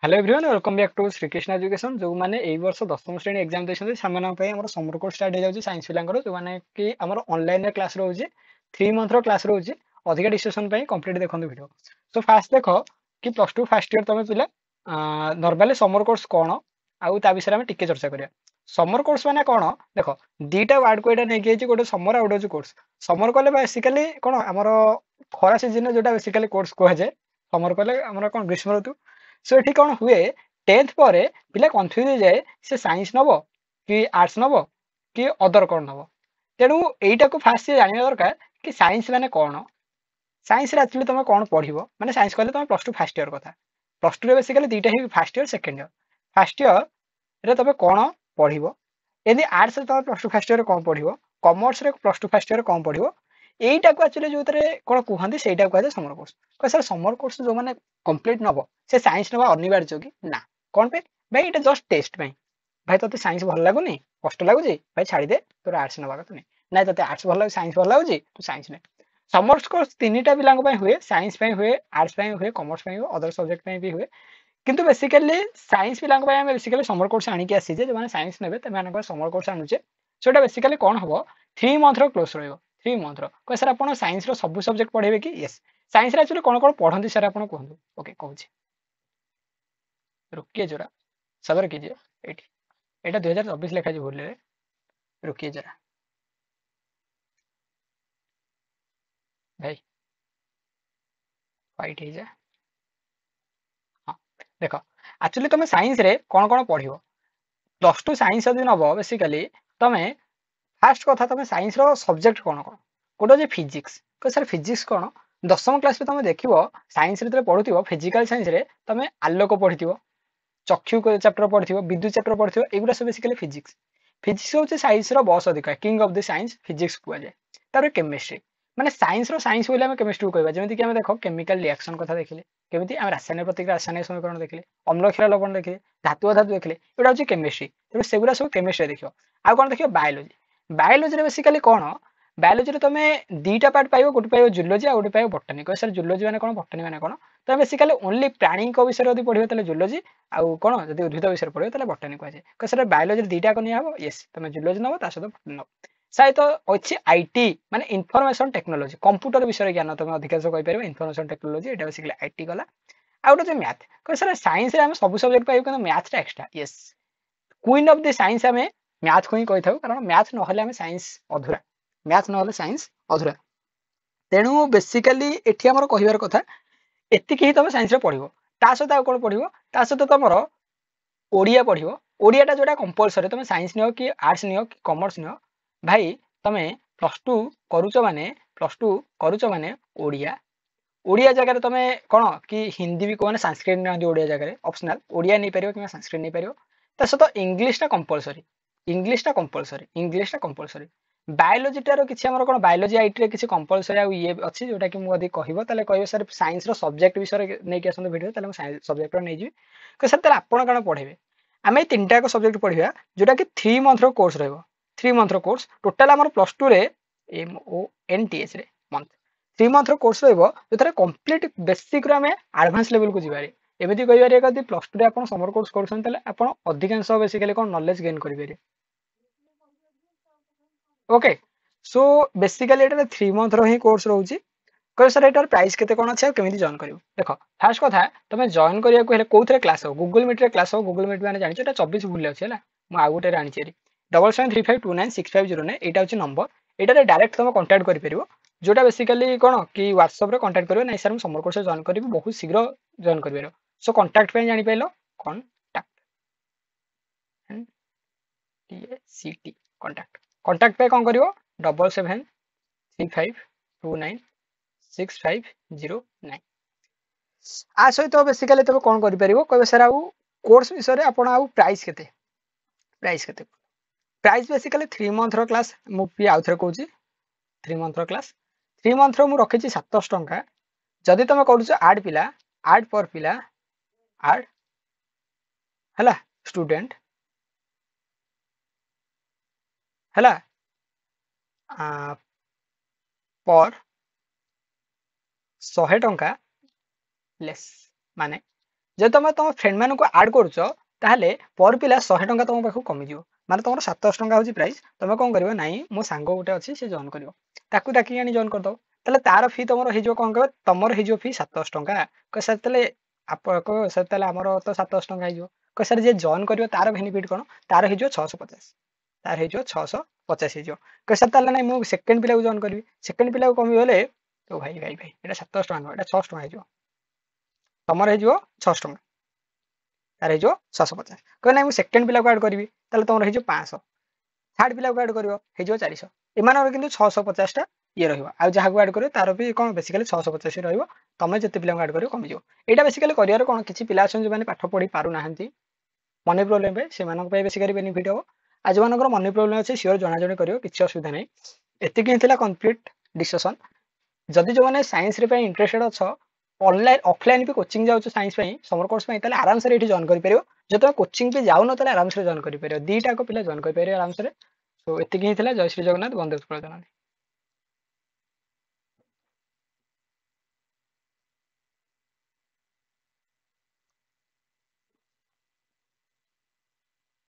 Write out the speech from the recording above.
Hello everyone welcome back to Shrikrishna education जो मैंने एई वर्ष 10वीं श्रेणी एग्जाम देछन्ते सामान पई हमर समर कोर्स स्टार्ट हो जाउची साइंस पिलांकर जो माने कि हमर ऑनलाइन रे क्लास रहउची 3 मंथ रो क्लास रहउची अधिका डिस्कशन पई कंप्लीट देखंतु वीडियो सो फास्ट देखो कि प्लस 2 फर्स्ट ईयर तमे पिला नॉर्मली समर कोर्स कोन आउ ता विषय में टिके चर्चा करिया समर कोर्स माने कोन देखो दीटा वर्ड को एटा नै कि गोटे समर आउट होची कोर्स समर कोले बेसिकली कोन हमर खरा सीजन जोटा बेसिकली कोर्स को जे समर कोले हमर कोन ग्रीष्म ऋतु सो एठी कौन हुए 10th पर पिला कंफ्यूज हो जाए से साइंस नबो कि आर्ट्स नबो कि अदर कोन नबो तेणु एटा को फास्ट से जानिया दरकार कि साइंस माने कोन साइंस रे एक्चुअली तुम कोन पढिबो माने साइंस कहले तुम प्लस 2 फर्स्ट ईयर कथा प्लस 2 रे बेसिकली दीटा ही first year second year first year रे तुम कोन पढिबो यदि आर्ट्स रे तुम प्लस 2 फर्स्ट ईयर कोन पढिबो कॉमर्स रे प्लस 2 फर्स्ट ईयर कोन पढिबो एटा को एक्चुअली जोतरे कोन कुहंदी सेटा को समर कोर्स को सर समर कोर्स जो माने कंप्लीट नबो से साइंस नबा अनिवार्य कि ना कौन पे भाई ये जस्ट टेस्ट पे भाई ते साइंस भल लगुनि कष्ट लगुच भाई छाड़ी दे तोर आर्ट्स नवा कथा नहीं ते आर्ट्स भल लगे साइंस भल लगुच तू साइंस ने समर कोर्स तीनटा पिलांग पे हुए साइंस पे हुए आर्ट्स पे हुए कॉमर्स पे हुए अदर सब्जेक्ट पे भी हुए किंतु बेसिकली साइंस पिलांग पे हम बेसिकली समर कोर्स आनी के आसी जे माने साइंस नेबे ते माने समर कोर्स आनुचे सोटा बेसिकली कोन हबो 3 मंथ रो क्लोज रहइबो 3 मंथ रो को सर आपण साइंस रो सब सब्जेक्ट पढेबे कि यस साइंस रे एक्चुअली कोन कोन पढंती सर आपण कहंतु ओके कहूची रुकिए जरा सबर कीजिए एटा 2024 लिखा जी भूल रुकिए जरा भाई फाइट ही जा हाँ देखो एक्चुअली तुम साइंस रे कौन कौन पढ़िबो प्लस 2 साइंस यदि नबो बेसिकली तमे फास्ट कथा तमे साइंस रो सब्जेक्ट कौन कौन गोटे जे फिजिक्स को सर फिजिक्स कौन 10वीं क्लास में तुम देखिबो साइंस रे पढ़ुथिबो फिजिकल साइंस रे तमे आलोक पढ़िथिबो चक्षु चैप्टर पढ़िथिबो विद्युत चैप्टर पढ़िथिबो एगुडा सब बेसिकली फिजिक्स फिजिक्स होचे साइंस रो बॉस अधिकार king of the science physics कुआ जाय तारे केमिस्ट्री माने साइंस रो साइंस बोले हम केमिस्ट्री को कहबा जेमिति कि हम देखो केमिकल रिएक्शन कथा देखिले केमिति हम रासायनिक प्रतिक्रिया रासायनिक समीकरण देखिले अम्ल क्षार लवण देखिले धातु धातु देखिले एटा होचे केमिस्ट्री तो सेगुरा सब केमिस्ट्री देखियो आ कोन देखियो बायोलॉजी बायोलॉजी रे बेसिकली कोन बायोलॉजी रे तमे दीटा पार्ट पाइबो गोटे पाइबो जूलॉजी आ गोटे पाइबो बॉटनी को सर जूलॉजी माने कोन बॉटनी माने कोन तो बेसिकली ओनली प्राणी को विषय यदि पढिबो तले जूलॉजी आउ कोन जदि उद्भिद विषय पढिबो तले बॉटनी को जाय को सर बायोलॉजी रे दीटा को निया हबो यस तमे जूलॉजी नबो ता सहित बॉटनी नबो सहित अछि आईटी माने इंफॉर्मेशन टेक्नोलॉजी कंप्यूटर विषय ज्ञान तमे अधिकांश कहि परबो information technology Etah basically IT गला आ गोटे मैथ को सर साइंस रे हम सब सब्जेक्ट पाइबो किंतु मैथ रे extra yes queen of the science हमें मैथ को ही कहि थाउ कारण मैथ न हले हम साइंस अधूरा मैथ न हले साइंस अधूरा तेणु बेसिकली एठी हमर कहिवार कथा एतिक ही तुम साइंस रे पढ़िबो ता सहित आ कोन पढ़िबो ता सहित तुमर ओडिया पढ़िबो ओडियाटा जोटा कंपलसरी तुम साइंस नियो कि आर्ट्स नियो कि कॉमर्स नियो भाई तमे +2 करूचो माने ओडिया ओडिया जगह तुम कौन कि हिंदी भी कहने संस्कृत ना ओडिया जगह ऑप्शनल ओडिया नहीं पारियो कि संस्कृत नहीं पारियो ता सहित इंग्लिश टा कंपलसरी बायोलॉजी टारो किछि हमर कोन बायोलॉजी आईटी रे किछि कंपलसरी आ ये अछि जोटा कि मु यदि कहबो तले कहबो सर साइंस रो सब्जेक्ट विषय नै कि आसन वीडियो तले मु साइंस सब्जेक्ट रो नै जी कि सर तले आपण कोन पढिबे आमे तीनटा को सब्जेक्ट पढिबा जोटा कि 3 मंथ रो कोर्स रहबो 3 मंथ रो कोर्स टोटल हमर +2 रे MONTH रे मंथ 3 मंथ रो कोर्स रहबो जोथरे कंप्लीट बेसिक रो हमें एडवांस लेवल को जिबारे एमिति कहिबारे कदी +2 रे आपण समर कोर्स करछन तले आपण अधिकांश बेसिकली कोन नॉलेज गेन करिबेरे ओके सो बेसिकली एटा 3 मंथ रो ही कोर्स रहउची कह सर एटार प्राइस केते कोन अछि आ केमिति जॉइन करियो देखो फर्स्ट कथा तमे जॉइन करिया को हेले कोथरे क्लास हो गूगल मीट रे क्लास हो गूगल मीट माने जानि एटा 24 भूल अछि हला म आ गुटे रानि चेरी 7735296509 एटा होची नंबर एटा रे डायरेक्ट तमे कांटेक्ट करि परिबो जोटा बेसिकली कोन कि WhatsApp रे कांटेक्ट करियो नै सर हम समर कोर्स जॉइन करिबो बहुत शीघ्र जॉइन करिबेरो सो कांटेक्ट पे जानि pilo contact TACT contact contact पे कोन करियो 7735296509 आ सहित बेसिकली तब कोन करि परिबो कहबे सर आउ कोर्स विषय रे आपण आउ प्राइस केते प्राइस बेसिकली 3 मंथ रो क्लास मु पी आउ थरे कहूची 3 मंथ रो क्लास 3 मंथ रो मु रखिची 700 टंका जदि तमे करूछ 8 पिला 8 पर पिला 8 हला स्टूडेंट हला पर 100 टंका लेस माने ଯଦି ତମେ ତମ ଫ୍ରେଣ୍ଡ ମାନଙ୍କୁ ଆଡ୍ କରୁଛ ତାହେଲେ ପର ପିଲା 100 ଟଙ୍କା ତମ ପାଖକୁ କମିଯିବ। ମାନେ ତମର 700 ଟଙ୍କା ହଉଛି ପ୍ରାଇସ୍, ତମେ କଣ କରିବ ନାଇଁ ମୋ ସାଙ୍ଗ ଗୋଟେ ଅଛି ସେ ଜଏନ୍ କରିବ, ତାକୁ ଡାକିକି ଆଣି ଜଏନ୍ କରିଦବ। ତାହେଲେ ତାର ଫି ତମର ହେଇଯିବ କଣ କହିବ, ତମର ହେଇଯିବ ଫି 700 ଟଙ୍କା। ସାର୍ ତାହେଲେ ସାର୍ ତାହେଲେ ଆମର ତ 700 ଟଙ୍କା ହେଇଯିବ। ସାର୍ ଯିଏ ଜଏନ୍ କରିବ ତାର ବେନିଫିଟ୍ କଣ, ତାର ହେଇଯିବ 650, ତାର ହେଇଯିବ 650 ହେଇଯିବ। ସାର୍ ତାହେଲେ ନାଇଁ ମୁଁ ସେକେଣ୍ଡ ପିଲାକୁ ଜଏନ୍ କରିବି, ସେକେଣ୍ଡ ପିଲାକୁ କମିଗଲେ ତ ଭାଇ ଏଇଟା 700 ଟଙ୍କା ନୁହଁ, ଏଇଟା 600 ଟଙ୍କା ହେଇଯିବ। ତମର ହେଇଯିବ 600 ଟଙ୍କା, ତାର ହେଇଯିବ 650। କହିଲେ ନାଇଁ ମୁଁ ସେକେଣ୍ଡ ପିଲାକୁ ଆଡ୍ କରିବି, ତାହେଲେ ତମର ହେଇଯିବ 500। ଥାର୍ଡ ପିଲାକୁ ଆଡ୍ କରିବ ହେଇଯିବ 400। ଏମାନଙ୍କର କିନ୍ତୁ 650ଟା ଇଏ ରହିବ, ଆଉ ଯାହାକୁ ଆଡ୍ କରିବ ତାର ବି କଣ ବେସିକାଲି 650 ରହିବ। ତମେ ଯେତେ ପିଲାଙ୍କୁ ଆଡ୍ କରିବ କମିଯିବ। ଏଇଟା ବେସିକାଲି କରିବାର କଣ, କିଛି ପିଲା ଅଛନ୍ତି ଯୋଉମାନେ ପାଠ ପଢି ପାରୁନାହାନ୍ତି ମନି ପ୍ରୋବ୍ଲେମ ପାଇଁ, ସେମାନଙ୍କ ପାଇଁ ବେସିକାଲି ବେନିଫିଟ୍ ହବ। ଆଉ ଯୋଉମାନଙ୍କର ମନି ପ୍ରୋବ୍ଲେମ ଅଛି ସିଓର ଜଣାଜଣି କରିବ, କିଛି ଅସୁବିଧା ନାହିଁ। ଏତିକି ହିଁ ଥିଲା କମ୍ପ୍ଲିଟ୍ ଡିସ୍କସନ୍। ଯଦି ଯୋଉମାନେ ସାଇନ୍ସରେ ପାଇଁ ଇଣ୍ଟରେଷ୍ଟେଡ୍ ଅଛ, ଅନଲାଇନ୍ ଅଫଲାଇନ୍ ବି କୋଚିଂ ଯାଉଛ ସାଇନ୍ସ ପାଇଁ ସମର କୋର୍ସ ପାଇଁ, ତାହେଲେ ଆରାମସରେ ଏଠି ଜଏନ୍ କରିପାରିବ। ଯଦି ତମେ କୋଚିଂ ବି ଯାଉନ ତାହେଲେ ଆରାମସରେ ଜଏନ୍ କରିପାରିବ, ଦିଟାକ ପିଲା ଜଏନ୍ କରିପାରିବ ଆରାମସରେ। ତ ଏତିକି ହିଁ ଥିଲା। ଜୟ ଶ୍ରୀ ଜଗନ୍ନାଥ, ବନ୍ଦେ ଉତ୍କଳ ଜନନୀ।